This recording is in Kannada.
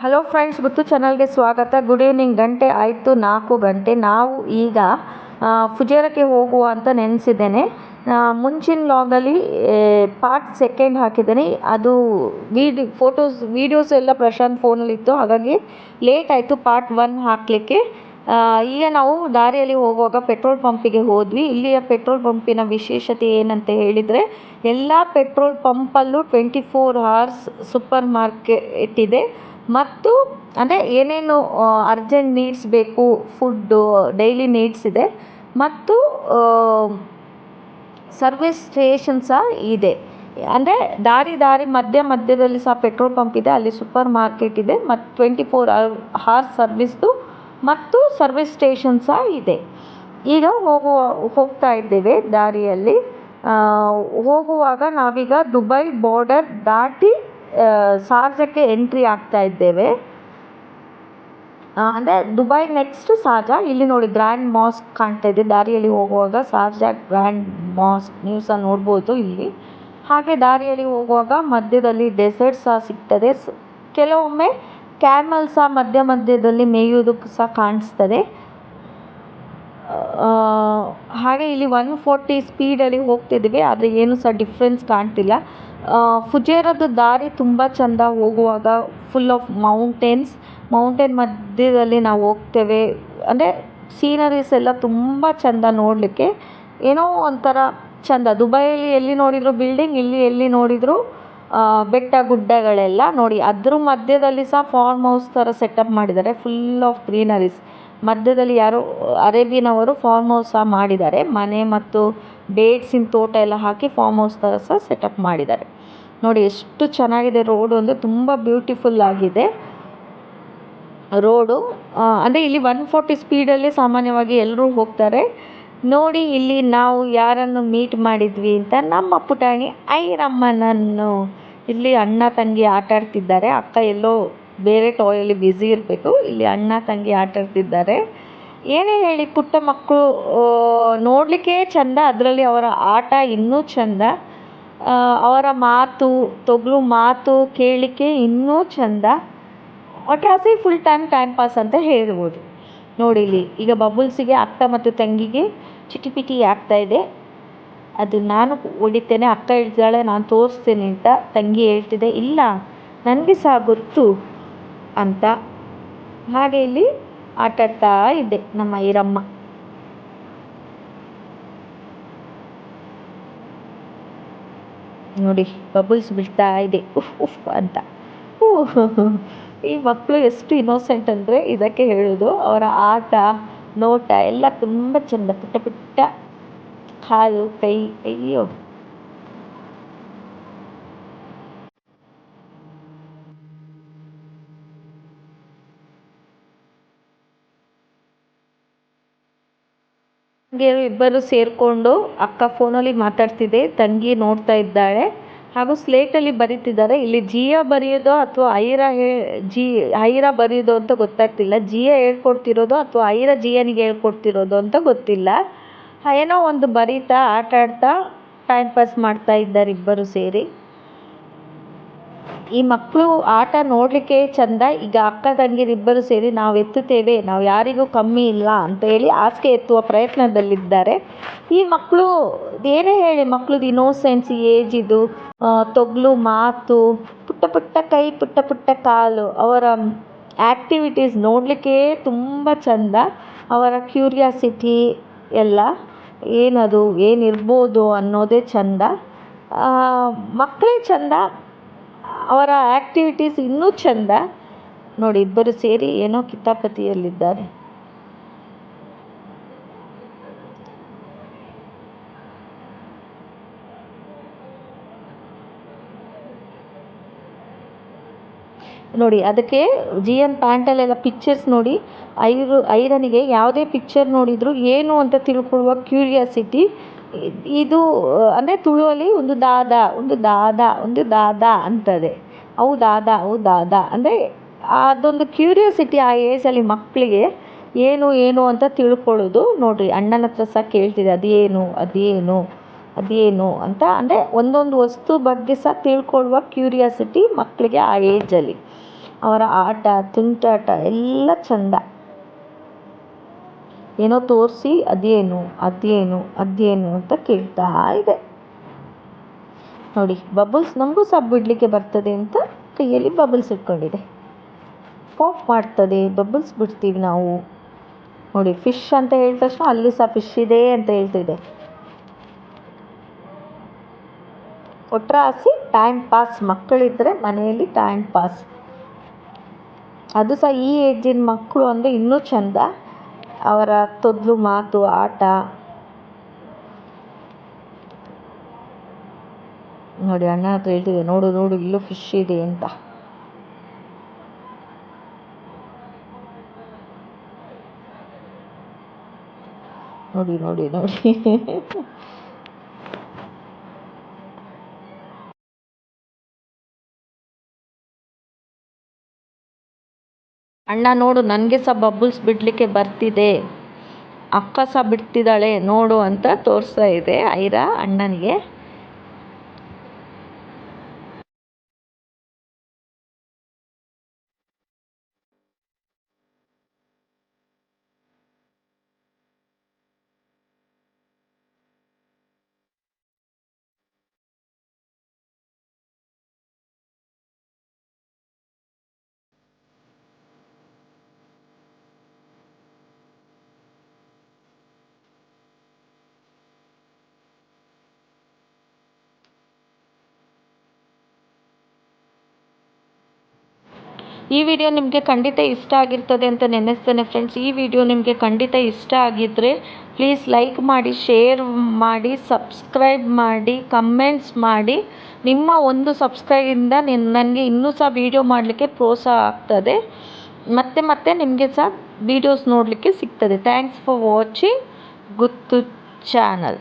ಹಲೋ ಫ್ರೆಂಡ್ಸ್, ಗುತ್ತು ಚಾನಲ್ಗೆ ಸ್ವಾಗತ. Good evening. ಗಂಟೆ ಆಯಿತು 4 ಗಂಟೆ. ನಾವು ಈಗ ಫುಜೇರಕ್ಕೆ ಹೋಗುವ ಅಂತ ನೆನೆಸಿದ್ದೇನೆ. ಮುಂಚಿನ ಲಾಗಲ್ಲಿ ಪಾರ್ಟ್ ಸೆಕೆಂಡ್ ಹಾಕಿದ್ದೇನೆ. ಅದು ವೀಡಿಯೋಸ್ ಎಲ್ಲ ಪ್ರಶಾಂತ್ ಫೋನಲ್ಲಿತ್ತು, ಹಾಗಾಗಿ ಲೇಟ್ ಆಯಿತು ಪಾರ್ಟ್ 1 ಹಾಕಲಿಕ್ಕೆ. ಈಗ ನಾವು ದಾರಿಯಲ್ಲಿ ಹೋಗುವಾಗ ಪೆಟ್ರೋಲ್ ಪಂಪಿಗೆ ಹೋದ್ವಿ. ಇಲ್ಲಿಯ ಪೆಟ್ರೋಲ್ ಪಂಪಿನ ವಿಶೇಷತೆ ಏನಂತ ಹೇಳಿದರೆ, ಎಲ್ಲ ಪೆಟ್ರೋಲ್ ಪಂಪಲ್ಲೂ 24 hours ಸೂಪರ್ ಮಾರ್ಕೆಟ್ ಇದೆ. ಮತ್ತು ಅಂದರೆ ಏನೇನು ಅರ್ಜೆಂಟ್ ನೀಡ್ಸ್ ಬೇಕು, ಫುಡ್ಡು, ಡೈಲಿ ನೀಡ್ಸ್ ಇದೆ. ಮತ್ತು ಸರ್ವಿಸ್ ಸ್ಟೇಷನ್ ಸಹ ಇದೆ. ಅಂದರೆ ದಾರಿ ಮಧ್ಯದಲ್ಲಿ ಸಹ ಪೆಟ್ರೋಲ್ ಪಂಪ್ ಇದೆ, ಅಲ್ಲಿ ಸೂಪರ್ ಮಾರ್ಕೆಟ್ ಇದೆ, ಮತ್ತು 24 hours ಸರ್ವಿಸ್ದು ಮತ್ತು ಸರ್ವಿಸ್ ಸ್ಟೇಷನ್ ಸಹ ಇದೆ. ಈಗ ಹೋಗ್ತಾ ಇದ್ದೇವೆ ದಾರಿಯಲ್ಲಿ. ಹೋಗುವಾಗ ನಾವೀಗ ದುಬೈ ಬಾರ್ಡರ್ ದಾಟಿ ಶಾರ್ಜಾಕ್ಕೆ ಎಂಟ್ರಿ ಆಗ್ತಾ ಇದ್ದೇವೆ. ಅಂದರೆ ದುಬೈ ನೆಕ್ಸ್ಟ್ ಶಾರ್ಜಾ. ಇಲ್ಲಿ ನೋಡಿ ಗ್ರ್ಯಾಂಡ್ ಮಾಸ್ಕ್ ಕಾಣ್ತಾ ಇದೆ. ದಾರಿಯಲ್ಲಿ ಹೋಗುವಾಗ ಶಾರ್ಜಾ ಗ್ರ್ಯಾಂಡ್ ಮಾಸ್ಕ್ ನೀವು ಸಹ ನೋಡ್ಬೋದು ಇಲ್ಲಿ. ಹಾಗೆ ದಾರಿಯಲ್ಲಿ ಹೋಗುವಾಗ ಮಧ್ಯದಲ್ಲಿ ಡೆಸರ್ಟ್ ಸಹ ಸಿಗ್ತದೆ. ಕೆಲವೊಮ್ಮೆ ಕ್ಯಾಮಲ್ ಸಹ ಮಧ್ಯದಲ್ಲಿ ಮೇಯುವುದಕ್ಕೆ ಸಹ ಕಾಣಿಸ್ತದೆ. ಹಾಗೆ ಇಲ್ಲಿ 140 ಸ್ಪೀಡಲ್ಲಿ ಹೋಗ್ತಿದ್ದೀವಿ, ಆದರೆ ಏನು ಸಹ ಡಿಫ್ರೆನ್ಸ್ ಕಾಣ್ತಿಲ್ಲ. ಫುಜೇರದ್ದು ದಾರಿ ತುಂಬ ಚೆಂದ. ಹೋಗುವಾಗ ಫುಲ್ ಆಫ್ ಮೌಂಟೇನ್ ಮಧ್ಯದಲ್ಲಿ ನಾವು ಹೋಗ್ತೇವೆ. ಅಂದರೆ ಸೀನರೀಸ್ ಎಲ್ಲ ತುಂಬ ಚೆಂದ ನೋಡಲಿಕ್ಕೆ. ಏನೋ ಒಂಥರ ಚೆಂದ. ದುಬೈಯಲ್ಲಿ ಎಲ್ಲಿ ನೋಡಿದರೂ ಬಿಲ್ಡಿಂಗ್, ಇಲ್ಲಿ ಎಲ್ಲಿ ನೋಡಿದರೂ ಬೆಟ್ಟ ಗುಡ್ಡಗಳೆಲ್ಲ ನೋಡಿ. ಅದ್ರ ಮಧ್ಯದಲ್ಲಿ ಸಹ ಫಾರ್ಮ್ ಹೌಸ್ ಥರ ಸೆಟಪ್ ಮಾಡಿದ್ದಾರೆ, ಫುಲ್ ಆಫ್ ಗ್ರೀನರೀಸ್. ಮಧ್ಯದಲ್ಲಿ ಯಾರೋ ಅರೇಬಿಯನವರು ಫಾರ್ಮ್ ಹೌಸ್ ಸಹ ಮಾಡಿದ್ದಾರೆ. ಮನೆ ಮತ್ತು ಡೇಟ್ಸಿನ ತೋಟ ಎಲ್ಲ ಹಾಕಿ ಫಾರ್ಮ್ ಹೌಸ್ ಥರ ಸಹ ಸೆಟಪ್ ಮಾಡಿದ್ದಾರೆ. ನೋಡಿ ಎಷ್ಟು ಚೆನ್ನಾಗಿದೆ. ರೋಡು ಅಂದರೆ ತುಂಬ ಬ್ಯೂಟಿಫುಲ್ ಆಗಿದೆ ರೋಡು. ಅಂದರೆ ಇಲ್ಲಿ 140 ಸ್ಪೀಡಲ್ಲಿ ಸಾಮಾನ್ಯವಾಗಿ ಎಲ್ಲರೂ ಹೋಗ್ತಾರೆ. ನೋಡಿ ಇಲ್ಲಿ ನಾವು ಯಾರನ್ನು ಮೀಟ್ ಮಾಡಿದ್ವಿ ಅಂತ, ನಮ್ಮ ಪುಟಾಣಿ ಐರಮ್ಮನನ್ನು. ಇಲ್ಲಿ ಅಣ್ಣ ತಂಗಿ ಆಟ ಆಡ್ತಿದ್ದಾರೆ. ಅಕ್ಕ ಎಲ್ಲೋ ಬೇರೆ ಟಾಯಲ್ಲಿ ಬ್ಯುಸಿ ಇರಬೇಕು. ಇಲ್ಲಿ ಅಣ್ಣ ತಂಗಿ ಆಟ ಆಡ್ತಿದ್ದಾರೆ. ಏನೇ ಹೇಳಿ, ಪುಟ್ಟ ಮಕ್ಕಳು ನೋಡಲಿಕ್ಕೆ ಚೆಂದ, ಅದರಲ್ಲಿ ಅವರ ಆಟ ಇನ್ನೂ ಚೆಂದ. ಅವರ ತೊಗಲು ಮಾತು ಕೇಳಲಿಕ್ಕೆ ಇನ್ನೂ ಚೆಂದ. ಒಟ್ರಾಸಿ ಫುಲ್ ಟೈಮ್ ಪಾಸ್ ಅಂತ ಹೇಳ್ಬೋದು. ನೋಡಿ ಇಲ್ಲಿ ಈಗ ಬಬಲ್ಸಿಗೆ ಅಕ್ಕ ಮತ್ತು ತಂಗಿಗೆ ಚಿಟಿಪಿಟಿ ಆಗ್ತಾ ಇದೆ. ಅದು ನಾನು ಹೊಡಿತೇನೆ, ಅಕ್ಕ ಹೇಳ್ತಿದ್ದಾಳೆ ನಾನು ತೋರಿಸ್ತೇನೆ ಅಂತ. ತಂಗಿ ಹೇಳ್ತಿದೆ ಇಲ್ಲ ನನಗೆ ಸಹ ಗೊತ್ತು ಅಂತ. ಹಾಗೆ ಇಲ್ಲಿ ಆಟಾಡ್ತಾ ಇದೆ ನಮ್ಮ ಐರಮ್ಮ. ನೋಡಿ ಬಬಲ್ಸ್ ಬಿಡ್ತಾ ಇದೆ ಉಫ್ ಉಫ್ ಅಂತ. ಈ ಮಕ್ಕಳು ಎಷ್ಟು ಇನ್ನೋಸೆಂಟ್ ಅಂದರೆ ಇದಕ್ಕೆ ಹೇಳೋದು. ಅವರ ಆಟ ನೋಟ ಎಲ್ಲ ತುಂಬ ಚೆಂದ. ಪುಟ್ಟ ಕಾಲು ಕೈ, ಅಯ್ಯೋ. ಇಬ್ಬರು ಸೇರಿಕೊಂಡು ಅಕ್ಕ ಫೋನಲ್ಲಿ ಮಾತಾಡ್ತಿದೆ, ತಂಗಿ ನೋಡ್ತಾ ಇದ್ದಾಳೆ. ಹಾಗೂ ಸ್ಲೇಟಲ್ಲಿ ಬರೀತಿದ್ದಾರೆ. ಇಲ್ಲಿ ಜಿಯಾ ಬರೆಯೋದು ಅಥವಾ ಐರಾ ಬರೆಯೋದು ಅಂತ ಗೊತ್ತಾಗ್ತಿಲ್ಲ. ಜಿಯಾ ಹೇಳ್ಕೊಡ್ತಿರೋದು ಅಥವಾ ಜಿಯಾನಿಗೆ ಹೇಳ್ಕೊಡ್ತಿರೋದು ಅಂತ ಗೊತ್ತಿಲ್ಲ. ಏನೋ ಒಂದು ಬರೀತಾ ಆಟ ಆಡ್ತಾ ಟೈಮ್ ಪಾಸ್ ಮಾಡ್ತಾ ಇದ್ದಾರೆ ಇಬ್ಬರು ಸೇರಿ. ಈ ಮಕ್ಕಳು ಆಟ ನೋಡಲಿಕ್ಕೆ ಚೆಂದ. ಈಗ ಅಕ್ಕ ತಂಗಿರಿಬ್ಬರು ಸೇರಿ ನಾವು ಎತ್ತುತ್ತೇವೆ, ನಾವು ಯಾರಿಗೂ ಕಮ್ಮಿ ಇಲ್ಲ ಅಂತ ಹೇಳಿ ಹಾಸಿಗೆ ಎತ್ತುವ ಪ್ರಯತ್ನದಲ್ಲಿದ್ದಾರೆ ಈ ಮಕ್ಕಳು. ಏನೇ ಹೇಳಿ, ಮಕ್ಕಳದ್ದು ಇನ್ನೋಸೆನ್ಸ್, ಏಜ್ ಇದು, ತೊಗಲು ಮಾತು, ಪುಟ್ಟ ಕೈ, ಪುಟ್ಟ ಕಾಲು, ಅವರ ಆ್ಯಕ್ಟಿವಿಟೀಸ್ ನೋಡಲಿಕ್ಕೆ ತುಂಬ ಚೆಂದ. ಅವರ ಕ್ಯೂರಿಯಾಸಿಟಿ ಎಲ್ಲ ಏನಿರ್ಬೋದು ಅನ್ನೋದೇ ಚೆಂದ. ಮಕ್ಕಳೇ ಚೆಂದ, ಅವರ ಆ್ಯಕ್ಟಿವಿಟೀಸ್ ಇನ್ನೂ ಚೆಂದ. ನೋಡಿ ಇಬ್ಬರು ಸೇರಿ ಏನೋ ಕಿತಾಪತಿಯಲ್ಲಿದ್ದಾರೆ. ನೋಡಿ ಅದಕ್ಕೆ ಜಿಯನ್ ಪ್ಯಾಂಟಲ್ಲೆಲ್ಲ ಪಿಕ್ಚರ್ಸ್ ನೋಡಿ. ಐರನಿಗೆ ಯಾವುದೇ ಪಿಕ್ಚರ್ ನೋಡಿದರೂ ಏನು ಅಂತ ತಿಳ್ಕೊಳ್ಳುವ ಕ್ಯೂರಿಯಾಸಿಟಿ. ಇದು ಅಂದರೆ ತುಳುವಲ್ಲಿ ಒಂದು ದಾದ ಅಂತದೆ. ಹೌದಾದ ಅಂದರೆ ಅದೊಂದು ಕ್ಯೂರಿಯಾಸಿಟಿ ಆ ಏಜಲ್ಲಿ ಮಕ್ಕಳಿಗೆ. ಏನು ಅಂತ ತಿಳ್ಕೊಳ್ಳೋದು. ನೋಡಿರಿ ಅಣ್ಣನ ಹತ್ರ ಸಹ ಕೇಳ್ತಿದೆ ಅದೇನು ಅಂತ. ಅಂದರೆ ಒಂದೊಂದು ವಸ್ತು ಬಗ್ಗೆ ಸಹ ತಿಳ್ಕೊಳ್ಳುವ ಕ್ಯೂರಿಯಾಸಿಟಿ ಮಕ್ಕಳಿಗೆ ಆ ಏಜಲ್ಲಿ. ಅವರ ಆಟ ತುಂಟಾಟ ಎಲ್ಲ ಚಂದ. ಏನೋ ತೋರಿಸಿ ಅದೇನು ಅದೇನು ಅದೇನು ಅಂತ ಕೇಳ್ತಾ ಇದೆ ನೋಡಿ. ಬಬಲ್ಸ್ ನಮಗೂ ಸಹ ಬಿಡಲಿಕ್ಕೆ ಬರ್ತದೆ ಅಂತ ಕೈಯಲ್ಲಿ ಬಬಲ್ಸ್ ಇಟ್ಕೊಂಡಿದೆ. ಪಾಪ್ ಮಾಡ್ತದೆ, ಬಬಲ್ಸ್ ಬಿಡ್ತೀವಿ ನಾವು ನೋಡಿ. ಫಿಶ್ ಅಂತ ಹೇಳಿದ ತಕ್ಷಣ ಅಲ್ಲಿ ಸಹ ಫಿಶ್ ಇದೆ ಅಂತ ಹೇಳ್ತಿದೆ. ಒಟ್ರಾಸಿ ಟೈಮ್ ಪಾಸ್, ಮಕ್ಕಳಿದ್ದರೆ ಮನೆಯಲ್ಲಿ ಟೈಮ್ ಪಾಸ್. ಅದು ಸಹ ಈ ಏಜಿನ ಮಕ್ಕಳು ಅಂದರೆ ಇನ್ನೂ ಚೆಂದ. ಅವರ ತೊದಲು ಮಾತು, ಆಟ ನೋಡಿ. ಅಣ್ಣ ಹತ್ರ ಹೇಳ್ತಿದೆ, ನೋಡು ನೋಡು ಇಲ್ಲೂ ಫಿಶ್ ಇದೆ ಅಂತ. ನೋಡಿ ನೋಡಿ ನೋಡಿ ಅಣ್ಣ ನೋಡು, ನನಗೆ ಸಹ ಬಬಲ್ಸ್ ಬಿಡಲಿಕ್ಕೆ ಬರ್ತಿದೆ, ಅಕ್ಕ ಸಹ ಬಿಡ್ತಿದ್ದಾಳೆ ನೋಡು ಅಂತ ತೋರಿಸ್ತಾ ಇದೆ ಐರಾ ಅಣ್ಣನಿಗೆ. ಈ ವಿಡಿಯೋ ನಿಮಗೆ ಖಂಡಿತ ಇಷ್ಟ ಆಗಿರ್ತದೆ ಅಂತ ನೆನೆಸ್ತೇನೆ ಫ್ರೆಂಡ್ಸ್. ಈ ವಿಡಿಯೋ ನಿಮಗೆ ಖಂಡಿತ ಇಷ್ಟ ಆಗಿದ್ದರೆ ಪ್ಲೀಸ್ ಲೈಕ್ ಮಾಡಿ, ಶೇರ್ ಮಾಡಿ, ಸಬ್ಸ್ಕ್ರೈಬ್ ಮಾಡಿ, ಕಮೆಂಟ್ಸ್ ಮಾಡಿ. ನಿಮ್ಮ ಒಂದು ಸಬ್ಸ್ಕ್ರೈಬಿಂದ ನನಗೆ ಇನ್ನೂ ಸಹ ವಿಡಿಯೋ ಮಾಡಲಿಕ್ಕೆ ಪ್ರೋತ್ಸಾಹ ಆಗ್ತದೆ. ಮತ್ತೆ ನಿಮಗೆ ಸಹ ವಿಡಿಯೋಸ್ ನೋಡಲಿಕ್ಕೆ ಸಿಗ್ತದೆ. Thanks for watching Guttu channel.